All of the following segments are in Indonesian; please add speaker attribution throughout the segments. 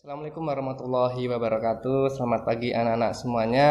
Speaker 1: Assalamualaikum warahmatullahi wabarakatuh. Selamat pagi anak-anak semuanya.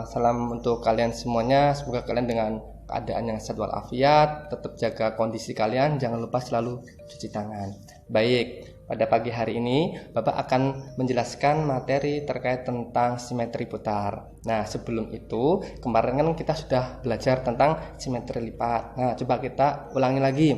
Speaker 1: Salam untuk kalian semuanya. Semoga kalian dengan keadaan yang sehat walafiat, tetap jaga kondisi kalian. Jangan lupa selalu cuci tangan. Baik, pada pagi hari ini Bapak akan menjelaskan materi terkait tentang simetri putar. Nah, sebelum itu kemarin kan kita sudah belajar tentang simetri lipat. Nah, coba kita ulangi lagi.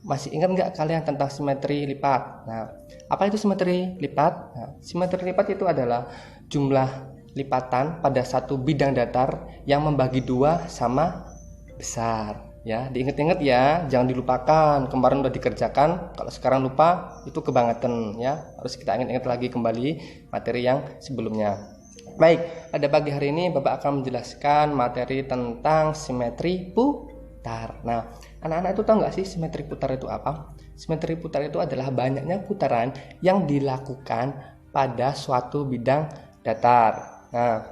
Speaker 1: Masih ingat nggak kalian tentang simetri lipat? Nah, apa itu simetri lipat? Nah, simetri lipat itu adalah jumlah lipatan pada satu bidang datar yang membagi dua sama besar. Ya, diingat-ingat ya, jangan dilupakan. Kemarin udah dikerjakan, kalau sekarang lupa itu kebangetan ya. Harus kita ingat-ingat lagi kembali materi yang sebelumnya. Baik, pada pagi hari ini Bapak akan menjelaskan materi tentang simetri putar. Nah, anak-anak itu tahu nggak sih simetri putar itu apa? Simetri putar itu adalah banyaknya putaran yang dilakukan pada suatu bidang datar. Nah,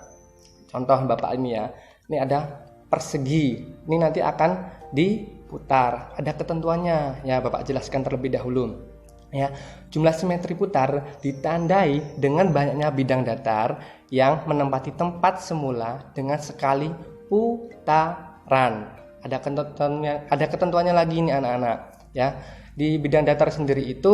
Speaker 1: contoh Bapak ini ya, ini ada persegi, ini nanti akan diputar, ada ketentuannya ya, Bapak jelaskan terlebih dahulu ya. Jumlah simetri putar ditandai dengan banyaknya bidang datar yang menempati tempat semula dengan sekali putaran. Ada ketentuannya lagi nih anak-anak ya. Di bidang datar sendiri itu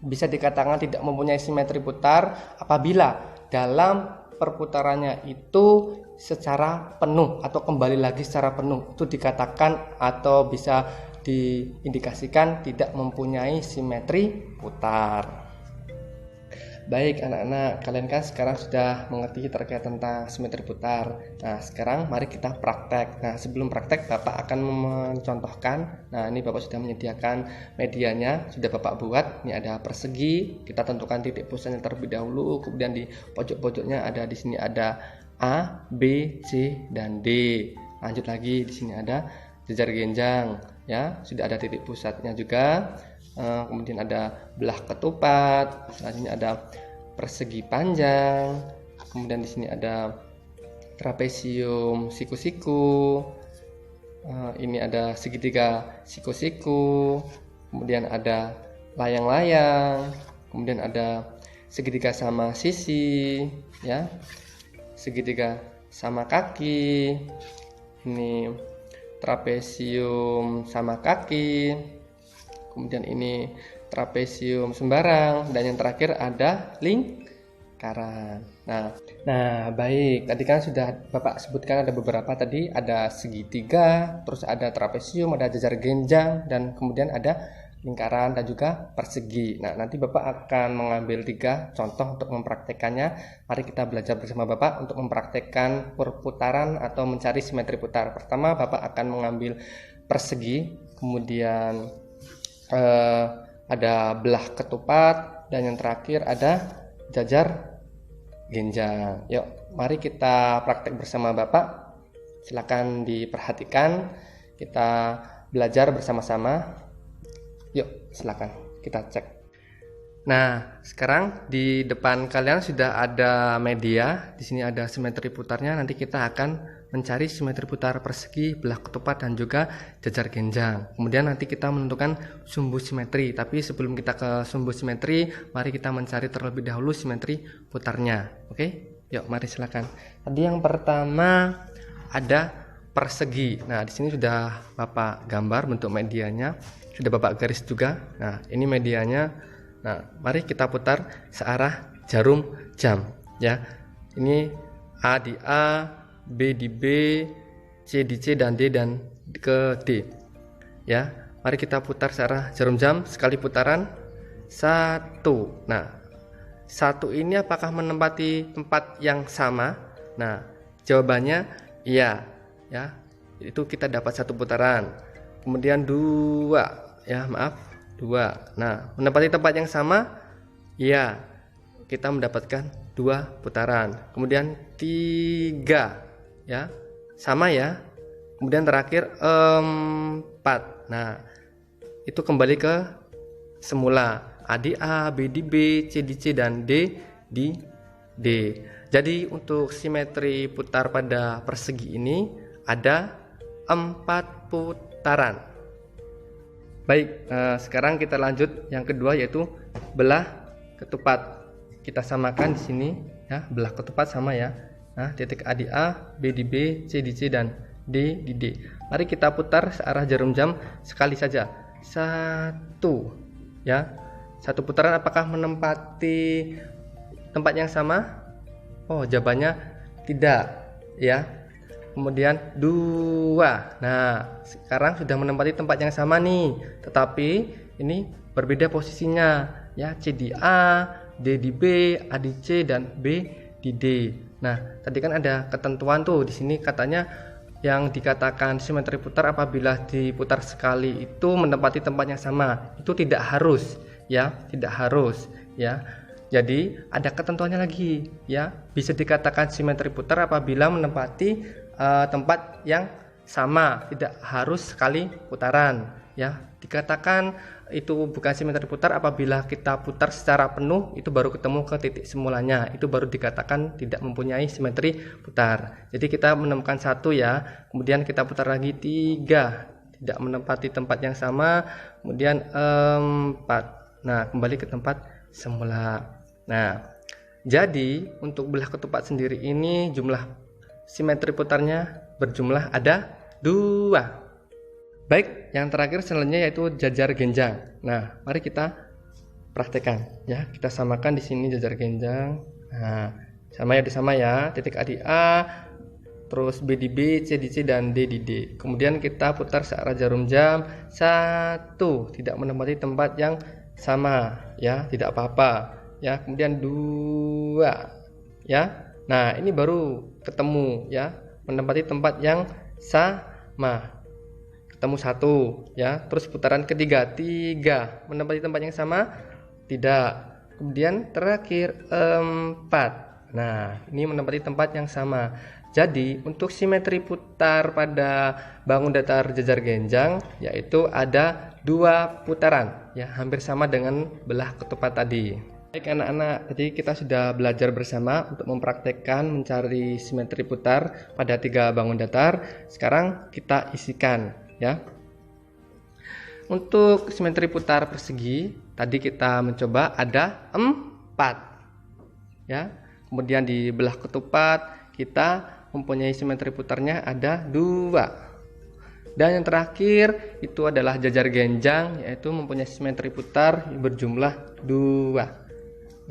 Speaker 1: bisa dikatakan tidak mempunyai simetri putar apabila dalam perputarannya itu secara penuh atau kembali lagi secara penuh, itu dikatakan atau bisa diindikasikan tidak mempunyai simetri putar. Baik anak-anak, kalian kan sekarang sudah mengerti terkait tentang simetri putar. Nah, sekarang mari kita praktek. Nah, sebelum praktek Bapak akan mencontohkan. Nah, ini Bapak sudah menyediakan medianya, sudah Bapak buat. Ini ada persegi, kita tentukan titik pusatnya terlebih dahulu. Kemudian di pojok-pojoknya ada, di sini ada A, B, C, dan D. Lanjut lagi, di sini ada jejar genjang, ya, sudah ada titik pusatnya juga. Kemudian ada belah ketupat, selanjutnya ada persegi panjang, kemudian di sini ada trapesium siku-siku, ini ada segitiga siku-siku, kemudian ada layang-layang, kemudian ada segitiga sama sisi, ya, segitiga sama kaki, ini trapesium sama kaki, kemudian ini trapesium sembarang, dan yang terakhir ada lingkaran. Nah, baik. Tadi kan sudah Bapak sebutkan ada beberapa tadi, ada segitiga, terus ada trapesium, ada jejar genjang, dan kemudian ada lingkaran dan juga persegi. Nah, nanti Bapak akan mengambil 3 contoh untuk mempraktekannya. Mari kita belajar bersama Bapak untuk mempraktekkan perputaran atau mencari simetri putar. Pertama, Bapak akan mengambil persegi, kemudian ada belah ketupat, dan yang terakhir ada jajar genjang. Yuk, mari kita praktek bersama Bapak. Silakan diperhatikan, kita belajar bersama-sama. Yuk, silakan kita cek. Nah, sekarang di depan kalian sudah ada media. Di sini ada simetri putarnya. Nanti kita akan mencari simetri putar persegi, belah ketupat, dan juga jajar genjang. Kemudian nanti kita menentukan sumbu simetri. Tapi sebelum kita ke sumbu simetri, mari kita mencari terlebih dahulu simetri putarnya. Oke? Yuk, mari silakan. Tadi yang pertama ada persegi. Nah, di sini sudah Bapak gambar bentuk medianya. Sudah Bapak garis juga. Nah, ini medianya. Nah, mari kita putar searah jarum jam ya. Ini A di A, B di B, C di C, dan D dan ke D. Ya, mari kita putar searah jarum jam sekali putaran 1. Nah, 1 ini apakah menempati tempat yang sama? Nah, jawabannya iya ya. Itu kita dapat 1 putaran. Kemudian 2 ya, maaf. 2. Nah, menempati tempat yang sama? Iya. Kita mendapatkan 2 putaran. Kemudian 3 ya. Sama ya. Kemudian terakhir 4. Nah, itu kembali ke semula. A di A, B di B, C di C, dan D di D. Jadi untuk simetri putar pada persegi ini ada 4 putaran. Baik, sekarang kita lanjut yang kedua, yaitu belah ketupat. kita samakan di sini ya, belah ketupat sama ya. Nah, titik A di A, B di B, C di C, dan D di D. Mari kita putar searah jarum jam sekali saja. 1 ya. 1 putaran apakah menempati tempat yang sama? Oh, jawabannya tidak ya. Kemudian 2. Nah, sekarang sudah menempati tempat yang sama nih, tetapi ini berbeda posisinya ya. C di A, D di B, A di C, dan B di D. Nah, tadi kan ada ketentuan tuh di sini, katanya yang dikatakan simetri putar apabila diputar sekali itu menempati tempat yang sama. Itu tidak harus ya, tidak harus ya. Jadi ada ketentuannya lagi ya. Bisa dikatakan simetri putar apabila menempati tempat yang sama, tidak harus sekali putaran ya. Dikatakan itu bukan simetri putar apabila kita putar secara penuh, itu baru ketemu ke titik semulanya, itu baru dikatakan tidak mempunyai simetri putar. Jadi kita menemukan 1 ya, kemudian kita putar lagi 3, tidak menempati tempat yang sama, kemudian 4. Nah, kembali ke tempat semula. Nah, jadi untuk belah ketupat sendiri ini jumlah simetri putarnya berjumlah ada 2. Baik, yang terakhir selanjutnya yaitu jajar genjang. Nah, mari kita praktekkan ya. Kita samakan di sini jajar genjang. Nah, sama ya, titik A di A, terus B di B, C di C, dan D di D. Kemudian kita putar searah jarum jam 1, tidak menempati tempat yang sama ya, tidak apa-apa ya. Kemudian 2 ya. Nah, ini baru ketemu ya, menempati tempat yang sama. Ketemu 1 ya. Terus putaran ketiga 3, menempati tempat yang sama? Tidak. Kemudian terakhir 4. Nah, ini menempati tempat yang sama. Jadi untuk simetri putar pada bangun datar jajar genjang yaitu ada 2 putaran ya, hampir sama dengan belah ketupat tadi. Baik anak-anak, jadi kita sudah belajar bersama untuk mempraktekkan mencari simetri putar pada 3 bangun datar. Sekarang kita isikan ya. Untuk simetri putar persegi tadi kita mencoba ada 4 ya. Kemudian di belah ketupat kita mempunyai simetri putarnya ada 2. Dan yang terakhir itu adalah jajar genjang, yaitu mempunyai simetri putar berjumlah 2.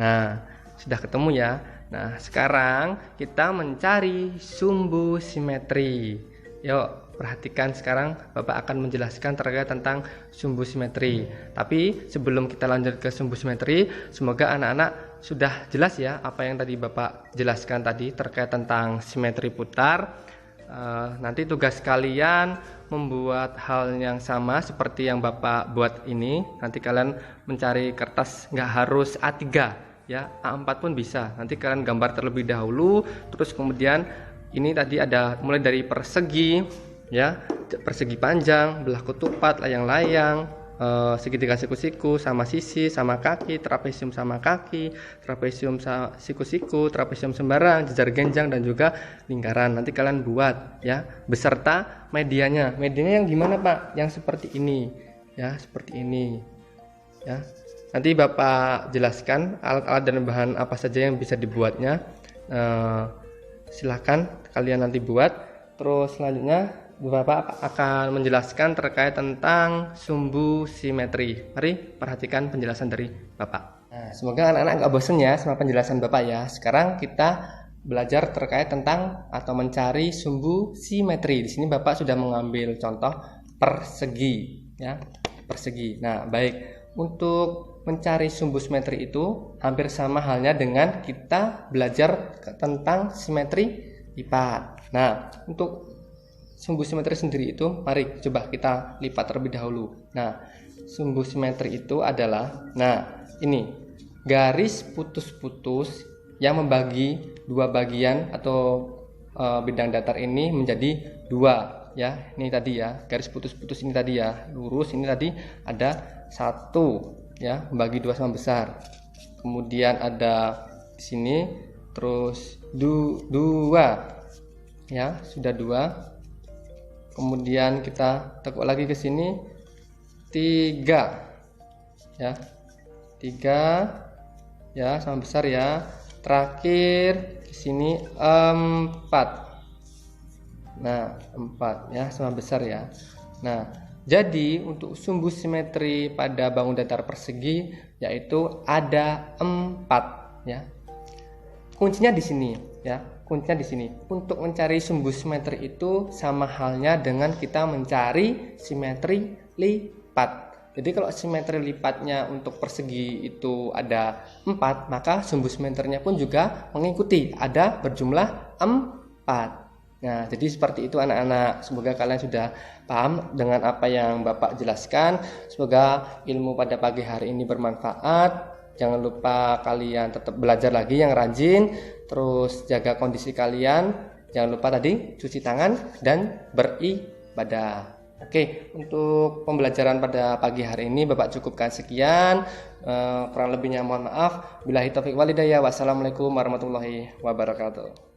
Speaker 1: Nah, sudah ketemu ya. Nah, sekarang kita mencari sumbu simetri. Yuk, perhatikan sekarang Bapak akan menjelaskan terkait tentang sumbu simetri. Tapi sebelum kita lanjut ke sumbu simetri, semoga anak-anak sudah jelas ya apa yang tadi Bapak jelaskan tadi terkait tentang simetri putar. Nanti tugas kalian membuat hal yang sama seperti yang Bapak buat ini. Nanti kalian mencari kertas, nggak harus A3 ya, A4 pun bisa. Nanti kalian gambar terlebih dahulu, terus kemudian ini tadi ada mulai dari persegi ya, persegi panjang, belah ketupat, layang-layang, segitiga siku-siku, sama sisi, sama kaki, trapesium sama kaki, trapesium siku-siku, trapesium sembarang, jajar genjang, dan juga lingkaran. Nanti kalian buat ya, beserta medianya. Medianya yang gimana Pak? Yang seperti ini ya, seperti ini ya. Nanti Bapak jelaskan alat-alat dan bahan apa saja yang bisa dibuatnya. Silahkan kalian nanti buat. Terus selanjutnya Bapak akan menjelaskan terkait tentang sumbu simetri. Mari perhatikan penjelasan dari Bapak. Nah, semoga anak-anak nggak bosan ya sama penjelasan Bapak ya. Sekarang kita belajar terkait tentang atau mencari sumbu simetri. Di sini Bapak sudah mengambil contoh persegi ya, persegi. Nah, baik. Untuk mencari sumbu simetri itu hampir sama halnya dengan kita belajar tentang simetri lipat. Nah, untuk sumbu simetri sendiri itu mari coba kita lipat terlebih dahulu. Nah, sumbu simetri itu adalah, nah ini garis putus-putus yang membagi 2 bagian atau bidang datar ini menjadi 2 ya. Ini tadi ya, garis putus-putus ini tadi ya, lurus ini tadi ada 1 ya, membagi 2 sama besar. Kemudian ada di sini terus 2 ya, sudah 2. Kemudian kita tekuk lagi ke sini 3 ya, 3. ya, sama besar ya. Terakhir di sini 4. Nah, 4 ya, sama besar ya. Nah, jadi untuk sumbu simetri pada bangun datar persegi yaitu ada 4 ya. Kuncinya di sini ya. Kuncinya di sini. Untuk mencari sumbu simetri itu sama halnya dengan kita mencari simetri lipat. Jadi kalau simetri lipatnya untuk persegi itu ada 4, maka sumbu simetrinya pun juga mengikuti, ada berjumlah 4. Nah, jadi seperti itu anak-anak. Semoga kalian sudah paham dengan apa yang Bapak jelaskan. Semoga ilmu pada pagi hari ini bermanfaat. Jangan lupa kalian tetap belajar lagi yang rajin. Terus jaga kondisi kalian. Jangan lupa tadi cuci tangan dan beribadah. Oke, untuk pembelajaran pada pagi hari ini Bapak cukupkan sekian. Kurang lebihnya mohon maaf. Billahi taufiq walhidayah. Wassalamualaikum warahmatullahi wabarakatuh.